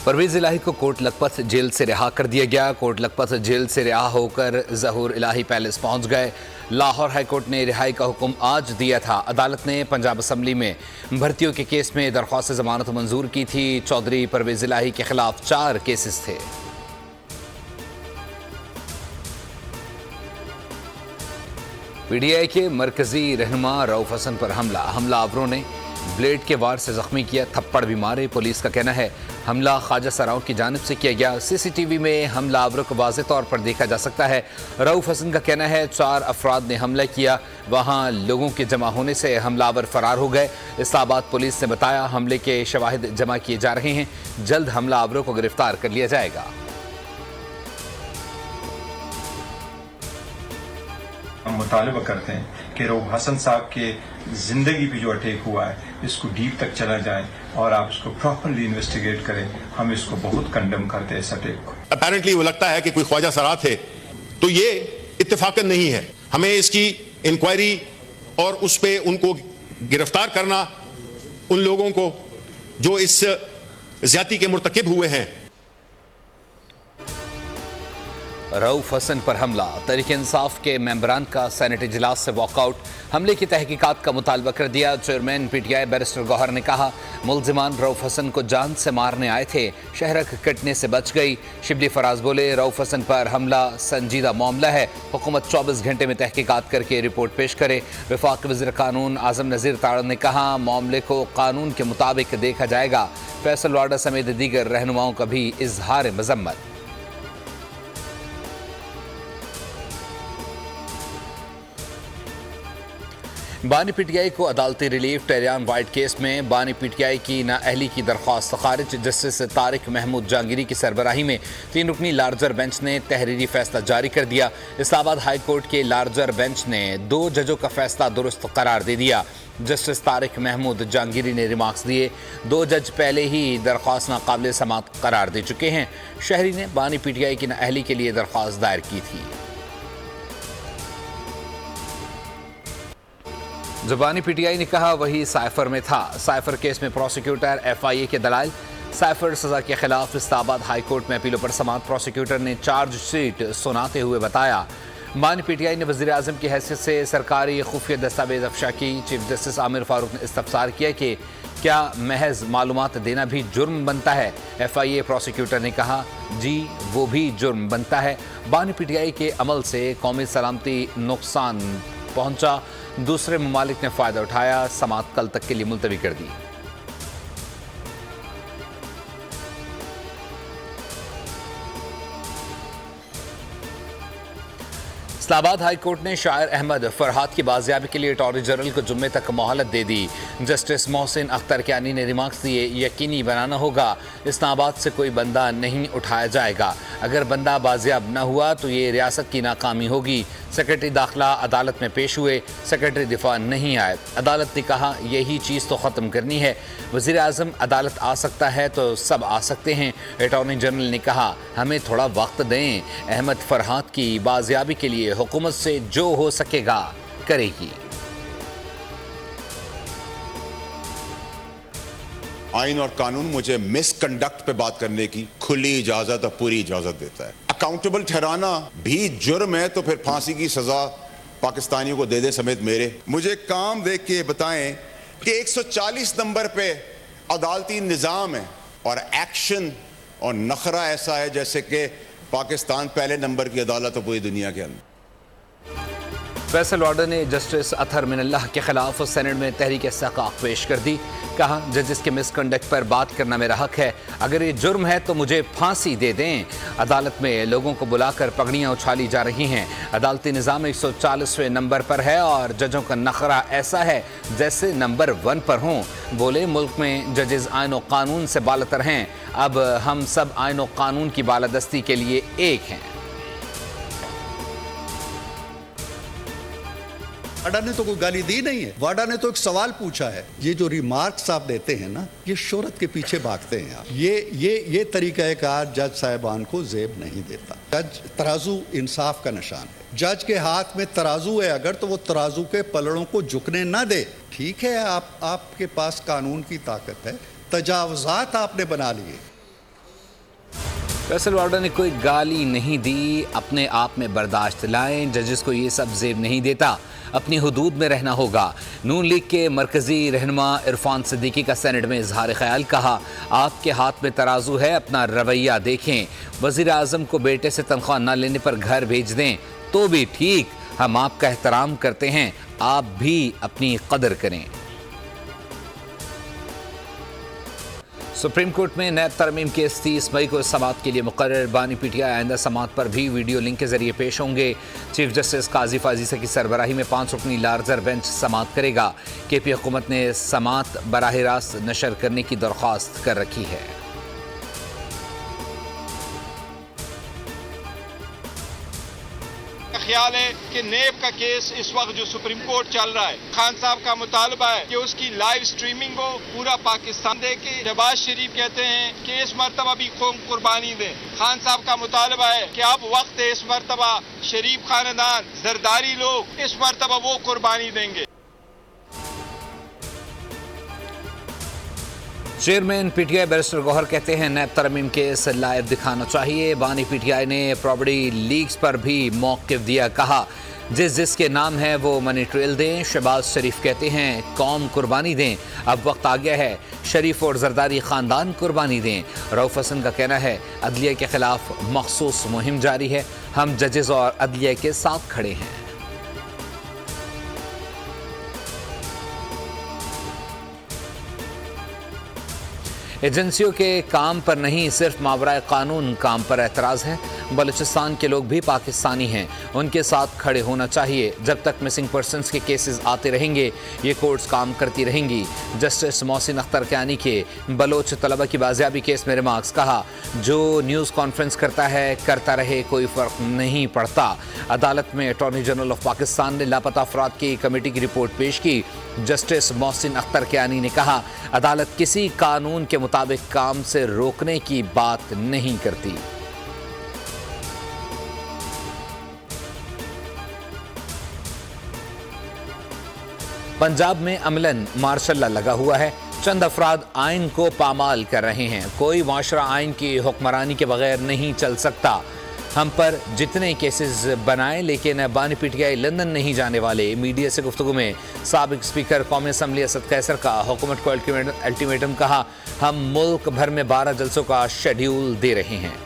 परवेज इलाही को coat Lakhpat jail से रिहा कर दिया गया। कोट लखपत जेल से रिहा होकर ज़हूर इलाही पैलेस पहुंच गए। लाहौर हाई कोर्ट ने रिहाई का हुक्म आज दिया था। अदालत ने पंजाब असम्बली में भर्तियों के केस में दरख्वास्त जमानत मंजूर की थी। चौधरी परवेज इलाही के खिलाफ 4 केसेस थे। पीटीआई के मरकजी रहनुमा रऊफ हसन पर हमलावरों ने ब्लेड के वार से जख्मी किया, थप्पड़ भी मारे। पुलिस का कहना है हमला ख्वाजा सराओं की जानिब से किया गया। सीसीटीवी में हमलावरों को वाज़ेह तौर पर देखा जा सकता है। रऊफ हसन का कहना है 4 अफराद ने हमला किया, वहां लोगों के जमा होने से हमलावर फरार हो गए। इस्लामाबाद पुलिस ने बताया हमले के शवाहिद जमा किए जा रहे हैं, जल्द हमलावरों को गिरफ्तार कर लिया जाएगा। हम मुतालबा करते हैं कि रऊफ हसन साहब के जिंदगी पे जो अटैक हुआ है इसको डीप तक चला जाए और आप इसको प्रॉपरली इन्वेस्टिगेट करें। हम इसको बहुत कंडेम करते हैं इस अटैक को। अपेरेंटली वो लगता है कि कोई ख्वाजा सरा थे, तो ये इत्तेफाकन नहीं है। हमें इसकी इंक्वायरी और उस पे उनको गिरफ्तार करना, उन लोगों को जो इस ज्यादती के मुर्तकिब हुए हैं। रऊफ हसन पर हमला, तहरीक इंसाफ के मेंबरान का सेनेट इजलास से वॉकआउट। हमले की तहकीकात का मुतालबा कर दिया। चेयरमैन पीटीआई बैरिस्टर गौहर ने कहा मुल्जिमान रऊफ हसन को जान से मारने आए थे, शहरक कटने से बच गई। शिबली फराज बोले रऊफ हसन पर हमला संजीदा मामला है, हुकूमत 24 घंटे में तहकीकात करके रिपोर्ट पेश करे। वफाक वज़ीर कानून आज़म नज़ीर ताड़ ने कहा मामले को कानून के मुताबिक देखा जाएगा। फैसल वाडा समेत दीगर रहनुमाओं का भी इजहार मजम्मत। बानी पीटीआई को अदालती रिलीफ। टेरियान वाइट केस में बानी पीटीआई की नाअहली की दरख्वास्त खारिज। जस्टिस तारिक महमूद जहांगीरी की सरबराही में 3 रुकनी लार्जर बेंच ने तहरीरी फैसला जारी कर दिया। इस्लामाबाद हाई कोर्ट के लार्जर बेंच ने 2 जजों का फैसला दुरुस्त करार दे दिया। जस्टिस तारिक महमूद जहांगीरी ने रिमार्क्स दिए। 2 जज पहले ही दरख्वास्त नाकाबिल समात करार दे चुके हैं। शहरी ने बानी पीटीआई की नाअहली के लिए दरख्वास्त दायर की थी। ज़बानी पीटीआई ने कहा वही साइफर में था। साइफर केस में प्रोसिक्यूटर एफआईए के दलाइल। साइफर सजा के खिलाफ इस्लामाबाद हाई कोर्ट में अपीलों पर समात। प्रोसिक्यूटर ने चार्जशीट सुनाते हुए बताया बानी पीटीआई ने वज़ीर आज़म की हैसियत से सरकारी खुफिया दस्तावेज अफशा की। चीफ जस्टिस आमिर फारूक ने इस्तफसार किया कि क्या महज मालूमात देना भी जुर्म बनता है। एफआईए प्रोसिक्यूटर ने कहा जी वो भी जुर्म बनता है। बानी पीटीआई के अमल से कौमी सलामती नुकसान पहुंचा, दूसरे ममालिक ने फ़ायदा उठाया। समात कल तक के लिए मुलतवी कर दी। इस्लामाबाद हाई कोर्ट ने शायर अहमद फरहाद की बाजियाबी के लिए अटॉर्नी जनरल को जुम्मे तक मोहलत दे दी। जस्टिस मोहसिन अख्तर कियानी ने रिमार्क्स दिए यकीनी बनाना होगा इस्लामाबाद से कोई बंदा नहीं उठाया जाएगा। अगर बंदा बाजियाब न हुआ तो ये रियासत की नाकामी होगी। सेक्रेटरी दाखिला अदालत में पेश हुए, सेक्रेटरी दिफा नहीं आए। अदालत ने कहा यही चीज़ तो ख़त्म करनी है। वज़ीर आज़म अदालत आ सकता है तो सब आ सकते हैं। अटॉर्नी जनरल ने कहा हमें थोड़ा वक्त दें। अहमद फरहाद की बाजियाबी के लिए हुकूमत से जो हो सकेगा करेगी। आइन और कानून मुझे मिसकंडक्ट पे बात करने की खुली इजाजत और पूरी इजाजत देता है। अकाउंटेबल ठहराना भी जुर्म है तो फिर फांसी की सजा पाकिस्तानियों को दे दे समेत मेरे। मुझे काम देख के बताएं कि 140 नंबर पे अदालती निज़ाम है और एक्शन और नखरा ऐसा है जैसे कि पाकिस्तान पहले नंबर की अदालत है पूरी दुनिया के अंदर। फैसल वाडा ने जस्टिस अतहर मिनल्लाह के खिलाफ सेनेट में तहरीक इस्तिहकाक पेश कर दी। कहा जजेस के मिसकंडक्ट पर बात करना मेरा हक है। अगर ये जुर्म है तो मुझे फांसी दे दें। अदालत में लोगों को बुलाकर पगड़ियाँ उछाली जा रही हैं। अदालती निज़ाम 140वें नंबर पर है और जजों का नखरा ऐसा है जैसे नंबर 1 पर हों। बोले मुल्क में जजेस आइन और कानून से बालतर हैं। अब हम सब आइन और कानून की बालादस्ती के लिए एक हैं। वाडा ने तो कोई गाली दी नहीं है। वाडा ने तो एक सवाल पूछा है। ये जो रिमार्क्स आप देते हैं ना, ये शोहरत के पीछे भागते हैं आप। ये तरीक़ाकार जज साहिबान को जेब नहीं देता। जज तराजू इंसाफ का निशान है। जज के हाथ में तराजू है अगर तो वो तराजू के पलड़ों को झुकने ना दे। ठीक है आपके पास कानून की ताकत है, तजावुज़ात आपने बना लिए। फैसल वार्डा ने कोई गाली नहीं दी, अपने आप में बर्दाश्त लाएं, जजेस को ये सब जेब नहीं देता, अपनी हुदूद में रहना होगा। नून लीग के मरकजी रहनुमा इरफान सिद्दीकी का सेनेट में इजहार ख्याल, कहा आपके हाथ में तराजू है, अपना रवैया देखें। वज़ीर आज़म को बेटे से तनख्वाह न लेने पर घर भेज दें तो भी ठीक, हम आपका एहतराम करते हैं, आप भी अपनी कदर करें। सुप्रीम कोर्ट में नैब तरमीम केस 30 मई को समाअत के लिए मुकर्रर। बानी पीटीआई आइंदा समाअत पर भी वीडियो लिंक के जरिए पेश होंगे। चीफ जस्टिस काजी फाजीसा की सरबराही में 5 रुकनी लार्जर बेंच समाअत करेगा। केपी हुकूमत ने समाअत बराह रास्त नशर करने की दरख्वास्त कर रखी है। ख्याल है कि नेब का केस इस वक्त जो सुप्रीम कोर्ट चल रहा है, खान साहब का मुतालबा है कि उसकी लाइव स्ट्रीमिंग को पूरा पाकिस्तान देखे। शहबाज शरीफ कहते हैं कि इस मरतबा भी कौम कुर्बानी दे। खान साहब का मुतालबा है कि अब वक्त है, इस मरतबा शरीफ खानदान जरदारी लोग इस मरतबा वो कुर्बानी देंगे। चेयरमैन पीटीआई बैरिस्टर गौहर कहते हैं नैब तरमीम केस लाइव दिखाना चाहिए। बानी पीटीआई ने प्रॉपर्टी लीक्स पर भी मौक़िफ़ दिया, कहा जिसके नाम है वो मनी ट्रेल दें। शहबाज शरीफ कहते हैं कौम कुर्बानी दें, अब वक्त आ गया है, शरीफ और जरदारी ख़ानदान कुर्बानी दें। रऊफ़ हसन का कहना है अदलिया के ख़िलाफ़ मखसूस मुहिम जारी है, हम जजेस और अदलिया के साथ खड़े हैं। एजेंसियों के काम पर नहीं, सिर्फ मावराए कानून काम पर एतराज़ है। बलूचिस्तान के लोग भी पाकिस्तानी हैं, उनके साथ खड़े होना चाहिए। जब तक मिसिंग पर्सनस के केसेस आते रहेंगे ये कोर्ट्स काम करती रहेंगी। जस्टिस मोहसिन अख्तर कियानी के बलोच तलबा की बाजियाबी केस में रिमार्क्स, कहा जो न्यूज़ कॉन्फ्रेंस करता है करता रहे, कोई फ़र्क नहीं पड़ता। अदालत में अटॉर्नी जनरल ऑफ पाकिस्तान ने लापता अफराद की कमेटी की रिपोर्ट पेश की। जस्टिस मोहसिन अख्तर कियानी ने कहा अदालत किसी कानून के मुताबिक काम से रोकने की बात नहीं करती। पंजाब में अमलन मार्शल लॉ लगा हुआ है। चंद अफराद आइन को पामाल कर रहे हैं। कोई माशरा आइन की हुक्मरानी के बगैर नहीं चल सकता। हम पर जितने केसेस बनाए, लेकिन बानी पीटीआई लंदन नहीं जाने वाले। मीडिया से गुफ्तगू में साबिक स्पीकर कौमी असम्बली असद कैसर का हुकूमत को अल्टीमेटम, कहा हम मुल्क भर में 12 जलसों का शेड्यूल दे रहे हैं।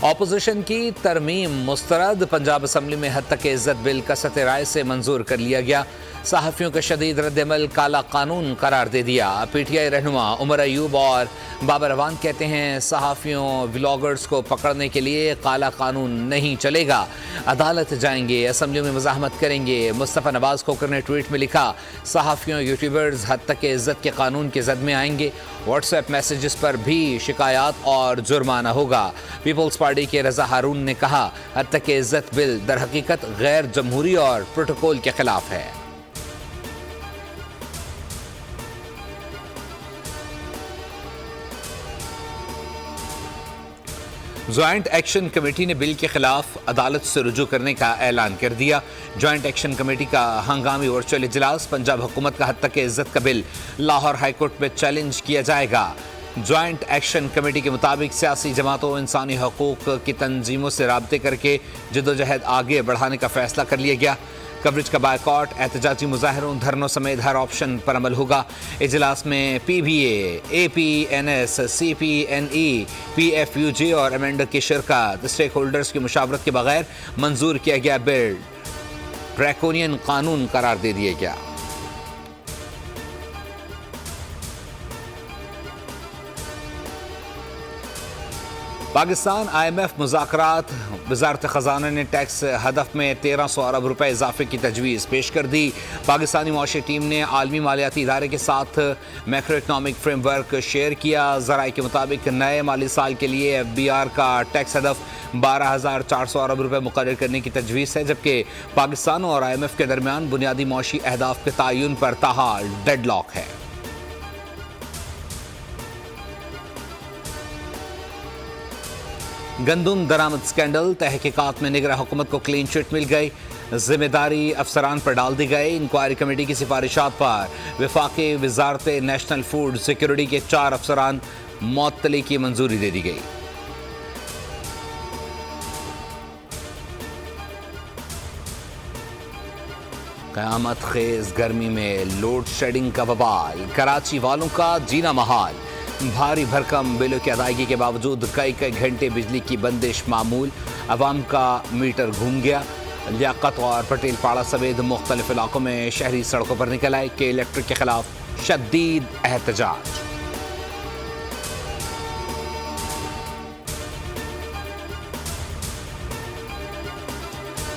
अपोजिशन की तरमीम मुस्तरद। पंजाब असम्बली में हद तक इज्जत बिल कसरत राय से मंजूर कर लिया गया। सहाफ़ियों का शदीद रद्दमल काला कानून करार दे दिया। पीटीआई रहनुमा उमर अयूब और बाबर अवान कहते हैं सहाफ़ियों व्लॉगर्स को पकड़ने के लिए काला कानून नहीं चलेगा, अदालत जाएंगे, असम्बली में मज़ाहमत करेंगे। मुस्तफ़ा नवाज़ खोकर ने ट्वीट में लिखा सहाफ़ियों यूट्यूबर्स हद तक इज्जत के कानून के जद में आएंगे। व्हाट्सएप मैसेजेस पर भी शिकायत और जुर्माना होगा। पीपल्स पार्टी के रज़ा हारून ने कहा हद तक इज्जत बिल दर हकीकत गैर जमहूरी और प्रोटोकॉल के खिलाफ है। ज्वाइंट एक्शन कमेटी ने बिल के खिलाफ अदालत से रुजू करने का ऐलान कर दिया। ज्वाइंट एक्शन कमेटी का हंगामी वर्चुअल इजलास पंजाब हुकूमत का हद तक इज्जत का बिल लाहौर हाईकोर्ट में चैलेंज किया जाएगा। ज्वाइंट एक्शन कमेटी के मुताबिक सियासी जमातों इंसानी हकूक़ की तंजीमों से राब्ते करके जदोजहद आगे बढ़ाने का फैसला कर लिया गया। कवरेज का बायकॉट, एहतजाजी मुजाहरों, धरनों समेत हर ऑप्शन पर अमल होगा। इजलास में PBA, APNS, CPNE, PFUJ और अमेंडर की शिरकत। स्टेक होल्डर्स की मुशावरत के बगैर मंजूर किया गया बिल ड्रैकोनियन कानून करार दे दिया गया। पाकिस्तान IMF मुज़ाकरात। वज़ारत ख़ज़ाना ने टैक्स हदफ में 1300 अरब रुपए इजाफे की तजवीज़ पेश कर दी। पाकिस्तानी मुआशी टीम ने आलमी मालियाती इदारे के साथ मैक्रो इकनॉमिक फ्रेमवर्क शेयर किया। ज़राए के मुताबिक नए माली साल के लिए FBR का टैक्स हदफ 12,400 अरब रुपए मुकर्रर करने की तजवीज़ है, जबकि पाकिस्तान और IMF के दरमियान बुनियादी मुआशी अहदाफ के तयन पर ताहाल डेडलॉक है। गंदुम दरामद स्कैंडल, तहकीकात में निगरां हुकूमत को क्लीन चिट मिल गई। ذمہ داری افسران پر ڈال دی گئی۔ انکوائری کمیٹی کی سفارشات پر وفاقی وزارت نیشنل فوڈ سیکیورٹی کے 4 افسران معطلی کی منظوری دے دی گئی۔ قیامت خیز گرمی میں لوڈ شیڈنگ کا وبال، کراچی والوں کا جینا محال۔ بھاری بھرکم بلوں کی ادائیگی کے باوجود کئی گھنٹے بجلی کی بندش معمول، عوام کا میٹر گھوم گیا۔ لیاقت اور پٹیل پاڑا سمیت مختلف علاقوں میں شہری سڑکوں پر نکل آئے کہ الیکٹرک کے خلاف شدید احتجاج۔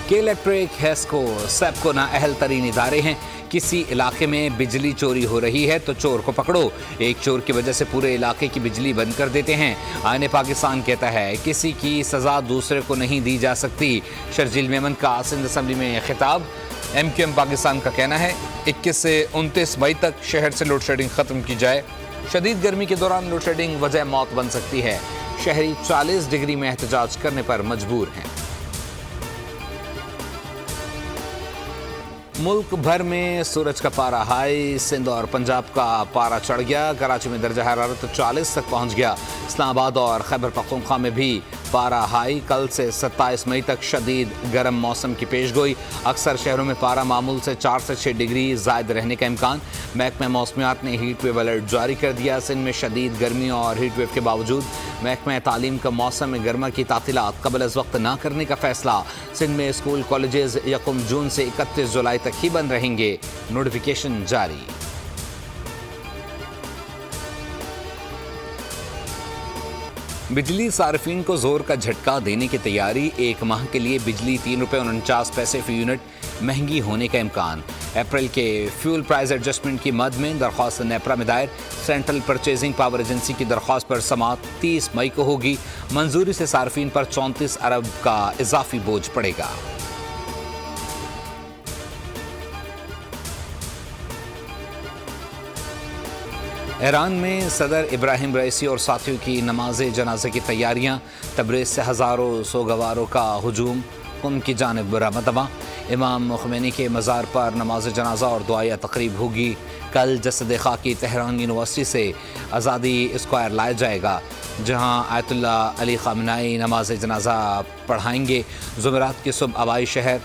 کہ الیکٹرک، ہیسکو، سیپکو نااہل ترین ادارے ہیں۔ کسی علاقے میں بجلی چوری ہو رہی ہے تو چور کو پکڑو، ایک چور کی وجہ سے پورے علاقے کی بجلی بند کر دیتے ہیں۔ آئین پاکستان کہتا ہے کسی کی سزا دوسرے کو نہیں دی جا سکتی۔ شرجیل میمن کا سندھ اسمبلی میں خطاب۔ ایم کیو ایم پاکستان کا کہنا ہے 21 سے 29 مئی تک شہر سے لوڈ شیڈنگ ختم کی جائے۔ شدید گرمی کے دوران لوڈ شیڈنگ وجہ موت بن سکتی ہے۔ شہری 40 ڈگری میں احتجاج کرنے پر مجبور ہیں۔ ملک بھر میں سورج کا پارا ہائی، سندھ اور پنجاب کا پارا چڑھ گیا۔ کراچی میں درجہ حرارت 40 تک پہنچ گیا۔ اسلام آباد اور خیبر پختونخوا میں بھی پارا ہائی۔ کل سے 27 مئی تک شدید گرم موسم کی پیش گوئی۔ اکثر شہروں میں پارا معمول سے 4 سے 6 ڈگری زائد رہنے کا امکان۔ محکمہ موسمیات نے ہیٹ ویو الرٹ جاری کر دیا۔ سندھ میں شدید گرمی اور ہیٹ ویو کے باوجود محکمہ تعلیم کا موسم گرما کی تعطیلات قبل از وقت نہ کرنے کا فیصلہ۔ سندھ میں اسکول کالجز 1 جون سے 31 جولائی تک ہی بند رہیں گے، نوٹیفیکیشن جاری۔ بجلی صارفین کو زور کا جھٹکا دینے کی تیاری۔ 1 ماہ کے لیے بجلی 3 روپے 49 پیسے فی یونٹ مہنگی ہونے کا امکان۔ اپریل کے فیول پرائز ایڈجسٹمنٹ کی مد میں درخواست نیپرا میں دائر۔ سینٹرل پرچیزنگ پاور ایجنسی کی درخواست پر سماعت 30 مئی کو ہوگی۔ منظوری سے صارفین پر 34 ارب کا اضافی بوجھ پڑے گا۔ ایران میں صدر ابراہیم رئیسی اور ساتھیوں کی نماز جنازے کی تیاریاں۔ تبریز سے ہزاروں سوگواروں کا ہجوم ان کی جانب رمدمہ۔ امام خمینی کے مزار پر نماز جنازہ اور دعائیہ تقریب ہوگی۔ کل جسد خاکی تہران یونیورسٹی سے آزادی اسکوائر لایا جائے گا، جہاں آیت اللہ علی خامنہئی نماز جنازہ پڑھائیں گے۔ جمعرات کی صبح آبائی شہر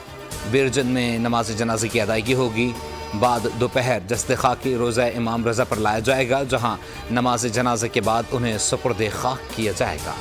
بیرجن میں نماز جنازے کی ادائیگی ہوگی۔ بعد دوپہر جسد خاکی روضہ امام رضا پر لایا جائے گا، جہاں نماز جنازے کے بعد انہیں سپرد خاک کیا جائے گا۔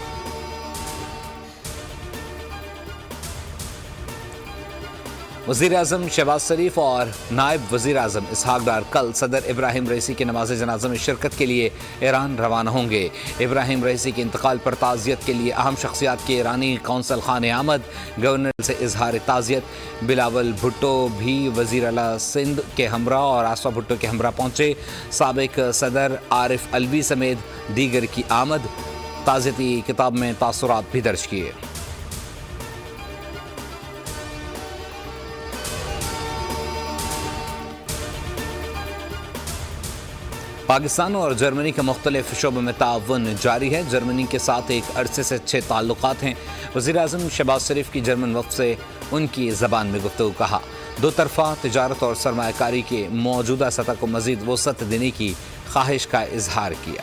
وزیر اعظم شہباز شریف اور نائب وزیر اعظم اسحاق ڈار کل صدر ابراہیم رئیسی کے نماز جنازہ میں شرکت کے لیے ایران روانہ ہوں گے۔ ابراہیم رئیسی کے انتقال پر تعزیت کے لیے اہم شخصیات کی ایرانی قونصل خانہ آمد۔ گورنر سے اظہار تعزیت۔ بلاول بھٹو بھی وزیر اعلیٰ سندھ کے ہمراہ اور آسوا بھٹو کے ہمراہ پہنچے۔ سابق صدر عارف الوی سمیت دیگر کی آمد۔ تعزیتی کتاب میں تاثرات بھی درج کیے۔ پاکستان اور جرمنی کے مختلف شعبوں میں تعاون جاری ہے۔ جرمنی کے ساتھ ایک عرصے سے اچھے تعلقات ہیں۔ وزیر اعظم شہباز شریف کی جرمن وفد سے ان کی زبان میں گفتگو کہا۔ دو طرفہ تجارت اور سرمایہ کاری کے موجودہ سطح کو مزید وسعت دینے کی خواہش کا اظہار کیا۔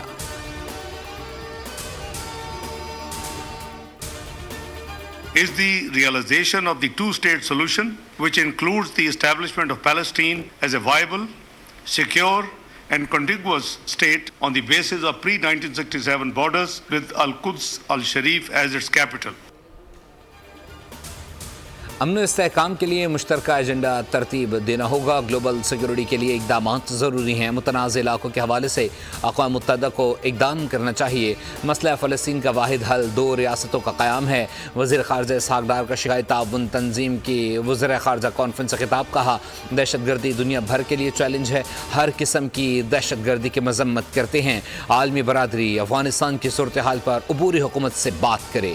is the realization of the two-state solution, which includes the establishment of Palestine as a viable, secure, and contiguous state on the basis of pre-1967 borders with Al-Quds al-Sharif as its capital. امن و استحکام کے لیے مشترکہ agenda ترتیب دینا ہوگا۔ Global security کے لیے اقدامات ضروری ہیں۔ متنازع علاقوں کے حوالے سے اقوام متحدہ کو اقدام کرنا چاہیے۔ مسئلہ فلسطین کا واحد حل 2 ریاستوں کا قیام ہے۔ وزیر خارجہ اسحاق ڈار کا شنگھائی تعاون تنظیم کی وزراء خارجہ کانفرنس سے خطاب۔ کہا دہشت گردی دنیا بھر کے لیے چیلنج ہے، ہر قسم کی دہشت گردی کی مذمت کرتے ہیں۔ عالمی برادری افغانستان کی صورتحال پر عبوری حکومت سے بات کرے۔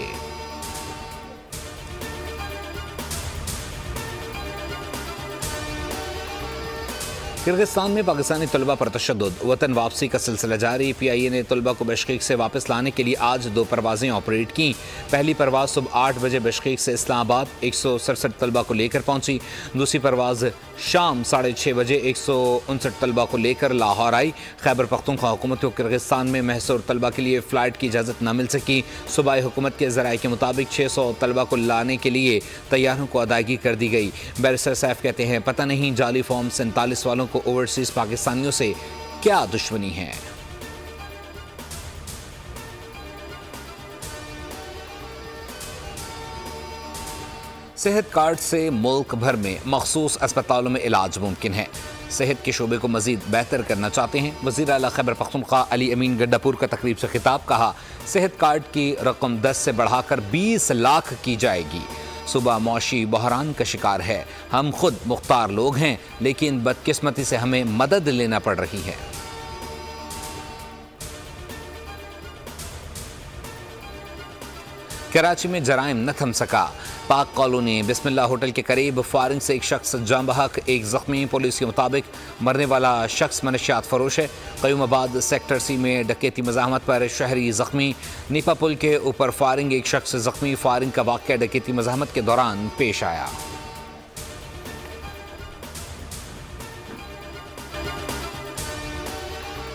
किर्गिस्तान में पाकिस्तानी तलबा पर तशद्दुद, वतन वापसी का सिलसिला जारी। PIA ने तलबा को बिश्केक से वापस लाने के लिए आज 2 परवाज़ें ऑपरेट की। पहली परवाज़ सुबह 8 बजे बिश्केक से इस्लामाबाद 167 तलबा को लेकर पहुंची। दूसरी परवाज़ शाम 6:30 बजे 159 तलबा को लेकर लाहौर आई। खैबर पख्तूनख्वा हुकूमत को किर्गिस्तान में महसूर तलबा के लिए फ़्लाइट की इजाज़त न मिल सकी। सूबाई हुकूमत के ज़राए के मुताबिक 600 तलबा को लाने के लिए तैयारों को अदायगी कर दी गई। बैरिस्टर सैफ कहते हैं, पता नहीं जाली फॉर्म 47 वालों को ओवरसीज़ पाकिस्तानियों से क्या दुश्मनी है। सेहत कार्ड से मुल्क भर में मखसूस अस्पतालों में इलाज मुमकिन है। सेहत के शोबे को मजीद बेहतर करना चाहते हैं। वज़ीर आला खैबर पख्तूनख्वा अली अमीन गड्डापुर का तकरीब से खिताब, कहा सेहत कार्ड की रकम 10 से बढ़ाकर 20 लाख की जाएगी। सूबा मौशी बहरान का शिकार है। हम खुद मुख्तार लोग हैं, लेकिन बदकिस्मती से हमें मदद लेना पड़ रही है। कराची में जराइम न थम सका। पाक कॉलोनी बिस्मिल्लाह होटल के करीब फायरिंग से एक शख्स जाँ बहक, एक जख्मी। पुलिस के मुताबिक मरने वाला शख्स मनशियात फरोश है। क़यूमाबाद सेक्टर C में डकैती मज़ाहमत पर शहरी जख्मी। नीपा पुल के ऊपर फायरिंग, एक शख्स जख्मी। फायरिंग का वाक़या डकैती मज़ाहमत के दौरान पेश आया।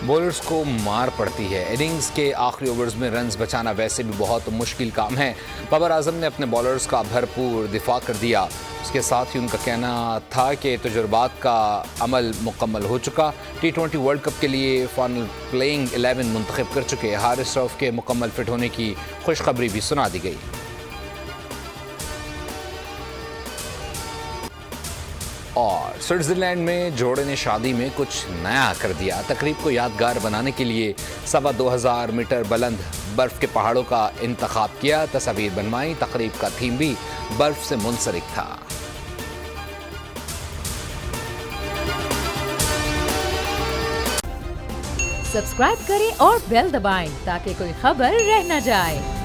बॉलर्स को मार पड़ती है। इनिंग्स के आखिरी ओवर्स में रन्स बचाना वैसे भी बहुत मुश्किल काम है। बाबर आजम ने अपने बॉलर्स का भरपूर दिफा कर दिया। उसके साथ ही उनका कहना था कि तजुर्बात का अमल मुकम्मल हो चुका। T20 वर्ल्ड कप के लिए फाइनल प्लेइंग 11 मुंतखब कर चुके। हारिस रऊफ के मुकम्मल फिट होने की खुशखबरी भी सुना दी गई। और स्विट्ज़रलैंड में जोड़े ने शादी में कुछ नया कर दिया। तकरीब को यादगार बनाने के लिए 2,2500 मीटर बुलंद बर्फ़ के पहाड़ों का इंतखाब किया। तस्वीर बनवाई। तकरीब का थीम भी बर्फ़ से मुंसलिक था। सब्सक्राइब करें और बेल दबाएं ताकि कोई खबर रह न जाए।